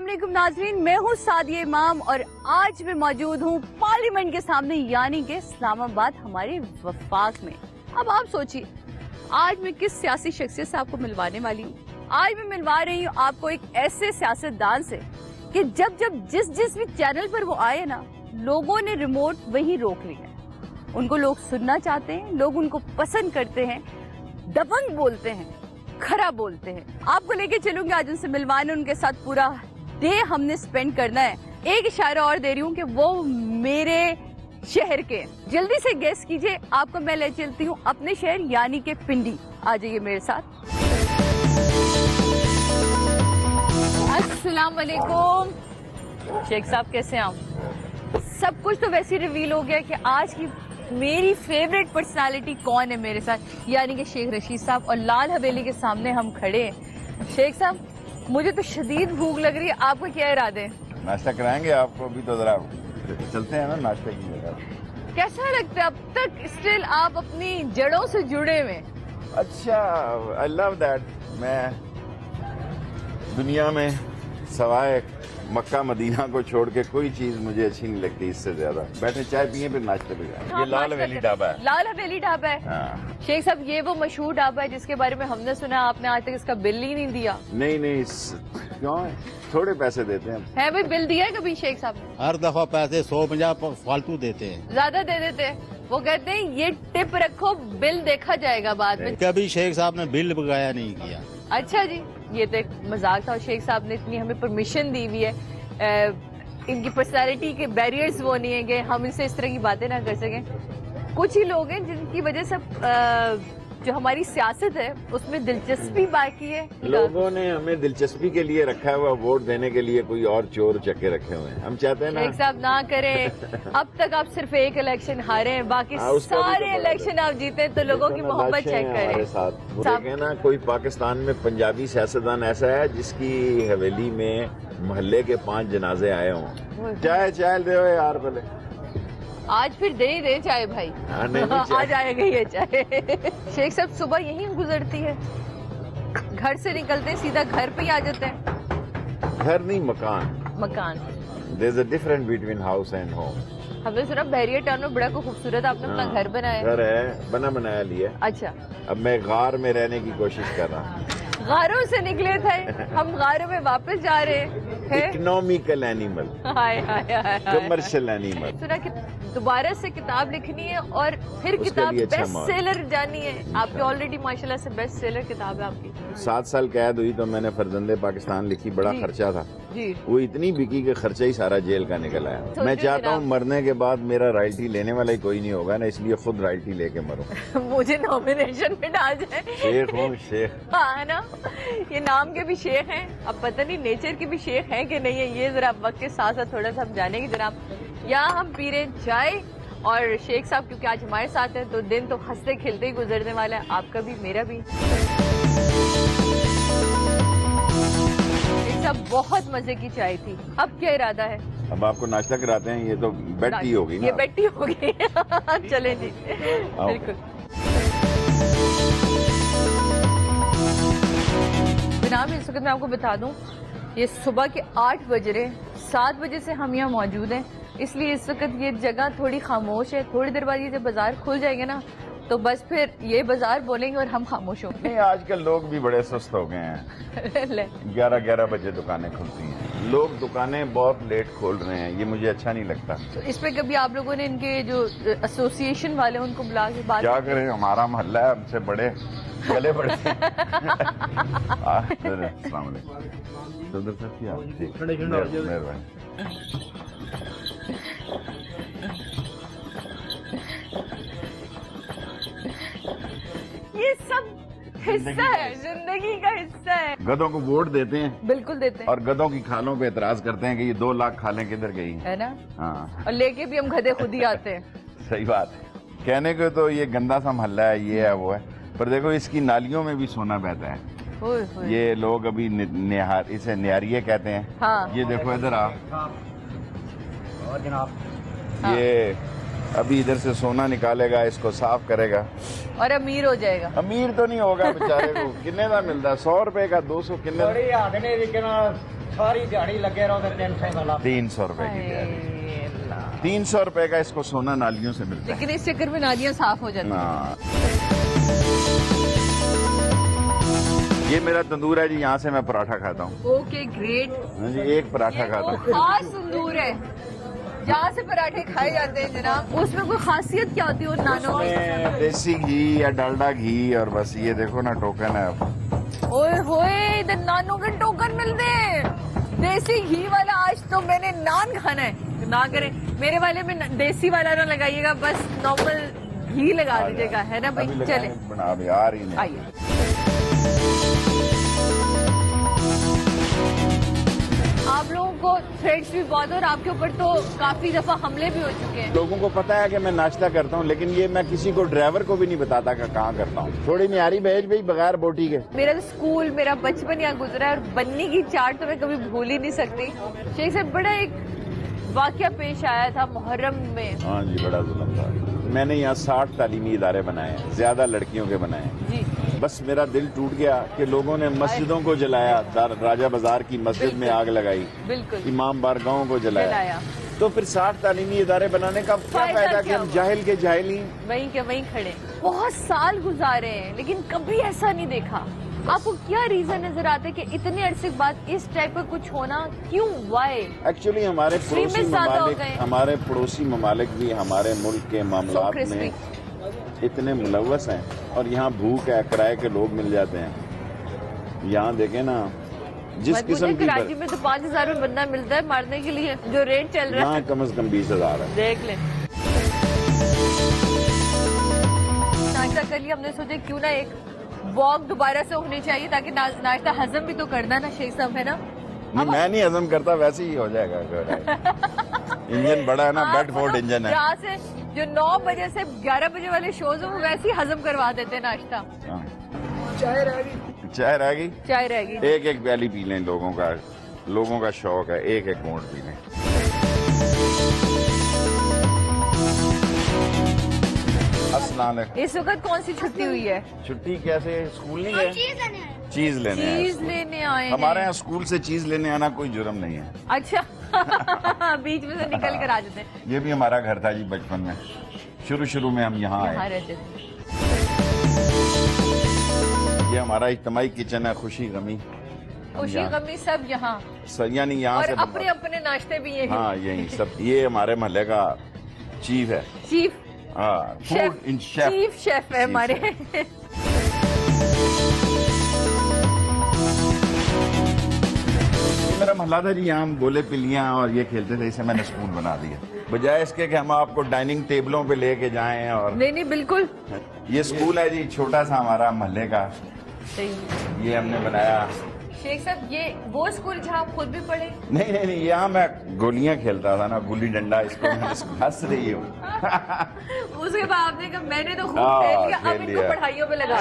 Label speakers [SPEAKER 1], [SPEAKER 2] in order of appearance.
[SPEAKER 1] अस्सलाम वालेकुम नाजरीन, मैं हूँ सादिया इमाम और आज मैं मौजूद हूँ पार्लियामेंट के सामने यानी कि इस्लामाबाद हमारे वफाक में। अब आप सोचिए आज मैं किस सियासी शख्सियत से आपको मिलवाने वाली हूँ। आज मैं मिलवा रही हूँ आपको एक ऐसे सियासतदान से कि जब जब जिस भी चैनल पर वो आए ना, लोगों ने रिमोट वहीं रोक लिया। उनको लोग सुनना चाहते हैं, लोग उनको पसंद करते हैं, दबंग बोलते हैं, खरा बोलते हैं। आपको लेके चलूंगी आज उनसे मिलवाने, उनके साथ पूरा डे हमने स्पेंड करना है। एक इशारा और दे रही हूँ कि वो मेरे शहर के, जल्दी से गेस कीजिए, आपको मैं ले चलती हूँ अपने शहर यानी कि पिंडी। आ जाइए मेरे साथ। अस्सलाम वालेकुम शेख साहब, कैसे हैं आप? सब कुछ तो वैसे रिवील हो गया कि आज की मेरी फेवरेट पर्सनालिटी कौन है मेरे साथ, यानी कि शेख रशीद साहब। और लाल हवेली के सामने हम खड़े हैं। शेख साहब, मुझे तो शदीद भूख लग रही है, आपका क्या इरादे हैं?
[SPEAKER 2] नाश्ता कराएंगे आपको? अभी तो जरा चलते हैं ना नाश्ते की जगह।
[SPEAKER 1] कैसा लगता है अब तक स्टिल आप अपनी जड़ों से जुड़े हुए?
[SPEAKER 2] अच्छा, आई लव दैट। मैं दुनिया में सवाए मक्का मदीना को छोड़ के कोई चीज मुझे अच्छी नहीं लगती इससे ज्यादा। बैठे चाय पिए फिर नाश्ते पे जाए। ये लाल हवेली ढाबा है।
[SPEAKER 1] लाल हवेली ढाबा है।
[SPEAKER 2] हाँ।
[SPEAKER 1] शेख साहब, ये वो मशहूर ढाबा है जिसके बारे में हमने सुना, आपने आज तक इसका बिल ही नहीं दिया।
[SPEAKER 2] नहीं क्यों है? थोड़े पैसे देते हैं।
[SPEAKER 1] है भाई, बिल दिया है कभी शेख साहब ने?
[SPEAKER 3] हर दफा पैसे 150 फालतू देते हैं,
[SPEAKER 1] ज्यादा दे देते हैं। वो कहते हैं ये टिप रखो, बिल देखा जाएगा बाद में।
[SPEAKER 3] कभी शेख साहब ने बिल बकाया नहीं किया।
[SPEAKER 1] अच्छा जी, ये तो एक मजाक था। शेख साहब ने इतनी हमें परमिशन दी हुई है, इनकी पर्सनालिटी के बैरियर्स वो नहीं है कि हम इनसे इस तरह की बातें ना कर सकें। कुछ ही लोग हैं जिनकी वजह से जो हमारी सियासत है उसमें दिलचस्पी बाकी है।
[SPEAKER 2] लोगों ने हमें दिलचस्पी के लिए रखा हुआ, वोट देने के लिए कोई और चोर चक्के रखे हुए हैं। हम चाहते हैं ना
[SPEAKER 1] शेख साहब ना करें। अब तक आप सिर्फ एक इलेक्शन हारे हैं, बाकी सारे इलेक्शन आप जीते, तो लोगों की मोहब्बत चेक करें।
[SPEAKER 2] साथ ना कोई पाकिस्तान में पंजाबी सियासतदान ऐसा है जिसकी हवेली में मोहल्ले के 5 जनाजे आए हों। चाय दे यार पहले।
[SPEAKER 1] आज फिर दे ही दे चाय भाई। आज आएगा ये चाय। शेख साहब, सुबह यहीं गुजरती है, घर से निकलते हैं सीधा घर पे ही आ जाते हैं?
[SPEAKER 2] घर नहीं, मकान। There's a difference between house and home.
[SPEAKER 1] हमने सुना बैरियर टाउन में बड़ा खूबसूरत आपने अपना घर बनाया।
[SPEAKER 2] घर है, बनाया लिया।
[SPEAKER 1] अच्छा।
[SPEAKER 2] अब मैं गार में रहने की कोशिश कर रहा हूँ।
[SPEAKER 1] गारों से निकले थे हम, गारों में वापस जा रहे हैं।
[SPEAKER 2] Economical animal, commercial animal.
[SPEAKER 1] सुना कि दोबारा से किताब लिखनी है और फिर किताब बेस्ट सेलर जानी है आपकी। ऑलरेडी माशाल्लाह से बेस्ट सेलर किताब है आपकी।
[SPEAKER 2] 7 साल कैद हुई तो मैंने फरजंदे पाकिस्तान लिखी, बड़ा खर्चा था
[SPEAKER 1] जी।
[SPEAKER 2] वो इतनी बिकी कि खर्चा ही सारा जेल का निकल आया। मैं चाहता हूँ मरने के बाद मेरा रॉयल्टी लेने वाला ही कोई नहीं होगा ना, इसलिए खुद रॉयल्टी लेके मरूं।
[SPEAKER 1] मुझे नॉमिनेशन में डाल जाए।
[SPEAKER 2] शेख हूँ, शेख।
[SPEAKER 1] हाँ ना, ये नाम के भी शेख हैं, अब पता नहीं नेचर के भी शेख हैं कि नहीं है, ये जरा वक्त के साथ साथ थोड़ा सा हम जानेंगे जनाब। यहाँ हम पी रहे चाय और शेख साहब क्योंकि आज हमारे साथ हैं तो दिन तो हंसते खिलते ही गुजरने वाला है, आपका भी मेरा भी। शेख साहब, बहुत मजे की चाय थी, अब क्या इरादा है?
[SPEAKER 2] अब आपको नाश्ता कराते हैं। ये तो बेड टी होगी ना?
[SPEAKER 1] ये बेड टी होगी। चलें जी, बिल्कुल। जनाब, इस वक्त मैं आपको बता दूं, ये सुबह के 8 बज रहे, 7 बजे से हम यहाँ मौजूद हैं, इसलिए इस वक्त ये जगह थोड़ी खामोश है। थोड़ी देर बाद ये जब बाजार खुल जाएंगे ना तो बस फिर ये बाजार बोलेंगे और हम खामोश होंगे।
[SPEAKER 2] नहीं, आजकल लोग भी बड़े सुस्त हो गए हैं। 11 बजे दुकानें खुलती हैं, लोग दुकानें बहुत लेट खोल रहे हैं, ये मुझे अच्छा नहीं लगता।
[SPEAKER 1] तो इस पे कभी आप लोगों ने इनके जो एसोसिएशन वाले उनको बुला के बात? क्या
[SPEAKER 2] करें, हमारा मोहल्ला है, हमसे बड़े गले पड़ते हैं।
[SPEAKER 1] ये सब हिस्सा है, जिंदगी का हिस्सा है।
[SPEAKER 2] गधों को वोट देते हैं,
[SPEAKER 1] बिल्कुल देते हैं,
[SPEAKER 2] और गधों की खालों पे एतराज करते हैं कि ये 2 लाख खालें किधर गई
[SPEAKER 1] है ना?
[SPEAKER 2] हाँ,
[SPEAKER 1] और लेके भी हम गधे खुद ही आते हैं।
[SPEAKER 2] सही बात है। कहने को तो ये गंदा सा मोहल्ला है, ये है वो है, पर देखो इसकी नालियों में भी सोना बहता है। ये लोग अभी इसे निहारिये कहते हैं।
[SPEAKER 1] हाँ।
[SPEAKER 2] ये देखो इधर आ,
[SPEAKER 3] और जनाब
[SPEAKER 2] ये अभी इधर से सोना निकालेगा, इसको साफ करेगा
[SPEAKER 1] और अमीर हो जाएगा।
[SPEAKER 2] अमीर तो नहीं होगा बेचारे को। कितने का मिलता है? 100 रुपए का, 200 कितने?
[SPEAKER 3] सारी दिहाड़ी लगे रहो तो 300 का लाभ।
[SPEAKER 2] 300 रुपए की दिहाड़ी,
[SPEAKER 1] हाय अल्लाह।
[SPEAKER 2] 300 रुपए का इसको सोना नालियों से मिलता है।
[SPEAKER 1] लेकिन इस चक्कर में नालियां साफ हो जाती हैं।
[SPEAKER 2] हाँ। ये मेरा तंदूर है जी, यहाँ से मैं पराठा खाता हूँ।
[SPEAKER 1] Okay great.
[SPEAKER 2] हाँ जी, एक पराठा खाता
[SPEAKER 1] वो
[SPEAKER 2] हूँ।
[SPEAKER 1] खास तंदूर है जहाँ से पराठे खाए जाते हैं जनाब। उसमें कोई खासियत क्या होती है उन नानों की?
[SPEAKER 2] उसमें देसी घी या डालडा घी, और बस ये देखो ना टोकन है।
[SPEAKER 1] ओए होए, इधर नानों के टोकन मिलते हैं। देसी घी वाला आज तो मैंने नान खाना है। ना करें मेरे वाले में देसी वाला ना लगाइएगा, बस नॉर्मल घी लगा दीजिएगा, है ना भाई?
[SPEAKER 2] अभी
[SPEAKER 1] चले
[SPEAKER 2] बना भी आ रही नहीं।
[SPEAKER 1] आइए। आप लोगों को थ्रेड्स भी बहुत, और आपके ऊपर तो काफी दफा हमले भी हो चुके हैं।
[SPEAKER 2] लोगों को पता है कि मैं नाश्ता करता हूँ, लेकिन ये मैं किसी को ड्राइवर को भी नहीं बताता कि कहाँ करता हूँ। थोड़ी न्यारी भेज भाई बगैर बोटी के।
[SPEAKER 1] मेरा तो स्कूल, मेरा बचपन यहाँ गुजरा है, और बन्नी की चाट तो मैं कभी भूल ही नहीं सकती। शेख साहब, बड़ा एक वाकया पेश आया था मुहर्रम में।
[SPEAKER 2] हाँ जी, बड़ा जुल्म था। मैंने यहाँ 60 तालीमी इदारे बनाए हैं, ज्यादा लड़कियों के बनाए हैं।
[SPEAKER 1] जी,
[SPEAKER 2] बस मेरा दिल टूट गया कि लोगों ने मस्जिदों को जलाया। राजा बाजार की मस्जिद में आग लगाई,
[SPEAKER 1] बिल्कुल
[SPEAKER 2] इमाम बारगाहों को जलाया।
[SPEAKER 1] जलाया।
[SPEAKER 2] तो फिर 60 तालीमी इदारे बनाने का क्या
[SPEAKER 1] फायदा
[SPEAKER 2] फायदा कि
[SPEAKER 1] क्या
[SPEAKER 2] हम
[SPEAKER 1] हुआ?
[SPEAKER 2] जाहिल के जाहिल ही।
[SPEAKER 1] वहीं के वहीं खड़े। बहुत साल गुजारे हैं, लेकिन कभी ऐसा नहीं देखा। आपको क्या रीजन नजर आता है कि इतने अरसे के बाद इस टाइप का कुछ होना क्यों? वाई?
[SPEAKER 2] एक्चुअली हमारे पड़ोसी
[SPEAKER 1] Extremists ज्यादा हो
[SPEAKER 2] ममालिक,
[SPEAKER 1] गए।
[SPEAKER 2] हमारे पड़ोसी ममालिक भी हमारे मुल्क के मामलात में इतने मुलव्वस हैं, और यहाँ भूख है, किराए के लोग मिल जाते हैं। यहाँ देखें ना, जिस किस्म की
[SPEAKER 1] कराची में तो 5,000 में बंदा मिलता है मारने के लिए, जो रेट चल रहा
[SPEAKER 2] यहाँ
[SPEAKER 1] है।
[SPEAKER 2] कम से कम 20,000 है।
[SPEAKER 1] देख ले। नाश्ता कर लिया, हमने सोचा क्यों ना एक वॉक दोबारा से होनी चाहिए, ताकि नाश्ता हजम भी तो करना ना शेख साहब, है ना?
[SPEAKER 2] नहीं, मैं नहीं हजम करता, वैसे ही हो जाएगा। इंजन बड़ा है ना, बेडफोर्ड इंजन है।
[SPEAKER 1] यहाँ से जो 9 बजे से 11 बजे वाले शोज हैं वो वैसे ही हजम करवा देते हैं नाश्ता।
[SPEAKER 2] हाँ। चाय रह गई,
[SPEAKER 1] चाय रहेगी।
[SPEAKER 2] एक एक प्याली पी लें। लोगों का शौक है, एक एक घूंट पी लें। अस्सलाम वालेकुम।
[SPEAKER 1] इस वक्त कौन सी छुट्टी हुई है?
[SPEAKER 2] छुट्टी कैसे? स्कूल नहीं गए? चीज लेने आए।
[SPEAKER 1] चीज लेने आए हैं।
[SPEAKER 2] हमारे यहाँ स्कूल से चीज लेने आना कोई जुर्म नहीं है।
[SPEAKER 1] अच्छा। बीच में से निकल कर आ जाते हैं।
[SPEAKER 2] ये भी हमारा घर था जी बचपन में। शुरू में हम यहाँ
[SPEAKER 1] यहाँ
[SPEAKER 2] आए।
[SPEAKER 1] रहते थे।
[SPEAKER 2] ये हमारा इज्तिमाई किचन है, खुशी गमी।
[SPEAKER 1] खुशी गमी सब यहाँ,
[SPEAKER 2] यानी यहाँ
[SPEAKER 1] और
[SPEAKER 2] से
[SPEAKER 1] अपने अपने नाश्ते भी ये
[SPEAKER 2] हाँ, यही सब। ये हमारे मोहल्ले का चीफ है।
[SPEAKER 1] चीफ
[SPEAKER 2] हाँ,
[SPEAKER 1] chef,
[SPEAKER 2] food in chef.
[SPEAKER 1] Chief chef है हमारे।
[SPEAKER 2] मेरा मोहल्ला था जी, यहाँ हम गोले पिलियाँ और ये खेलते थे। इसे मैंने स्कूल बना दिया, बजाय इसके कि हम आपको डाइनिंग टेबलों पे लेके जाएं। और
[SPEAKER 1] नहीं नहीं, बिल्कुल
[SPEAKER 2] ये स्कूल है जी, छोटा सा हमारा मोहल्ले का,
[SPEAKER 1] सही।
[SPEAKER 2] ये हमने बनाया।
[SPEAKER 1] शेख साहब, ये वो स्कूल जहाँ आप खुद भी पढ़े?
[SPEAKER 2] नहीं, यहाँ मैं गोलियां खेलता था ना, गुल्ली डंडा। इसको मैं हंस रही हूँ।
[SPEAKER 1] उसके बाद आपने कहा मैंने तो खूब
[SPEAKER 2] हाँ,
[SPEAKER 1] खेल लिया, अब
[SPEAKER 2] खेल
[SPEAKER 1] इनको
[SPEAKER 2] लिया।
[SPEAKER 1] पढ़ाइयों पे लगा।